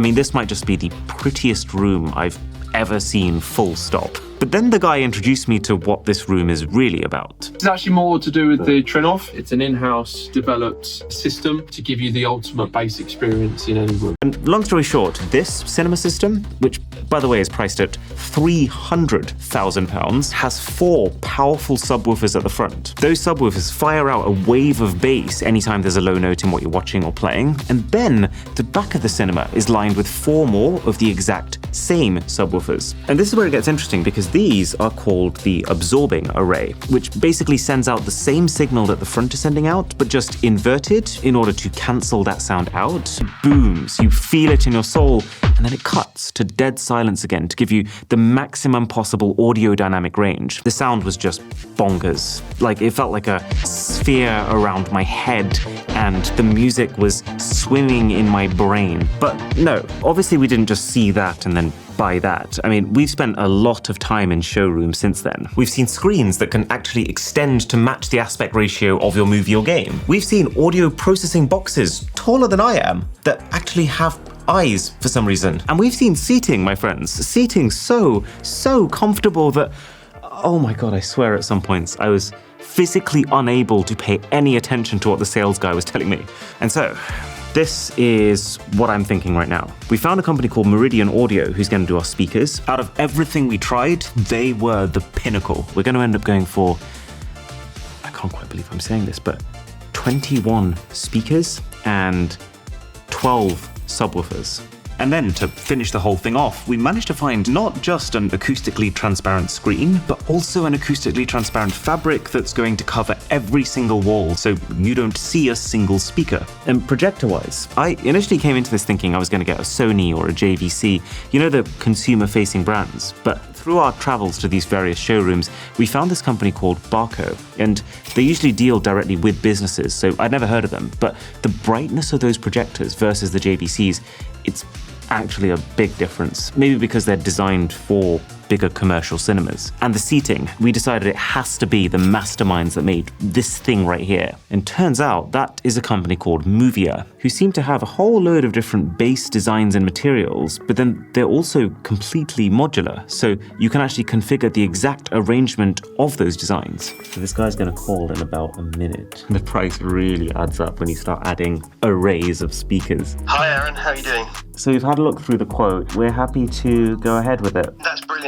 I mean, this might just be the prettiest room I've ever seen, full stop. But then the guy introduced me to what this room is really about. It's actually more to do with the Trinnov. It's an in-house developed system to give you the ultimate bass experience in any room. And long story short, this cinema system, which by the way is priced at £300,000, has 4 powerful subwoofers at the front. Those subwoofers fire out a wave of bass anytime there's a low note in what you're watching or playing. And then the back of the cinema is lined with 4 more of the exact same subwoofers. And this is where it gets interesting, because these are called the absorbing array, which basically sends out the same signal that the front is sending out, but just inverted in order to cancel that sound out. Booms, you feel it in your soul, and then it cuts to dead silence again to give you the maximum possible audio dynamic range. The sound was just bonkers. Like, it felt like a sphere around my head, and the music was swimming in my brain. But no, obviously we didn't just see that and then buy that. I mean, we've spent a lot of time in showrooms since then. We've seen screens that can actually extend to match the aspect ratio of your movie or game. We've seen audio processing boxes taller than I am that actually have eyes for some reason. And we've seen seating, my friends. Seating so comfortable that, oh my God, I swear at some points I was physically unable to pay any attention to what the sales guy was telling me. And so, this is what I'm thinking right now. We found a company called Meridian Audio who's going to do our speakers. Out of everything we tried, they were the pinnacle. We're going to end up going for, I can't quite believe I'm saying this, but 21 speakers and 12 subwoofers. And then to finish the whole thing off, we managed to find not just an acoustically transparent screen, but also an acoustically transparent fabric that's going to cover every single wall so you don't see a single speaker. And projector-wise, I initially came into this thinking I was going to get a Sony or a JVC, you know, the consumer-facing brands. But through our travels to these various showrooms, we found this company called Barco, and they usually deal directly with businesses, so I'd never heard of them. But the brightness of those projectors versus the JVCs, it's actually a big difference. Maybe because they're designed for bigger commercial cinemas. And the seating, we decided it has to be the masterminds that made this thing right here. And turns out that is a company called Movia, who seem to have a whole load of different base designs and materials, but then they're also completely modular. So you can actually configure the exact arrangement of those designs. So this guy's gonna call in about a minute. The price really adds up when you start adding arrays of speakers. Hi Aaron, how are you doing? So we've had a look through the quote. We're happy to go ahead with it. That's brilliant.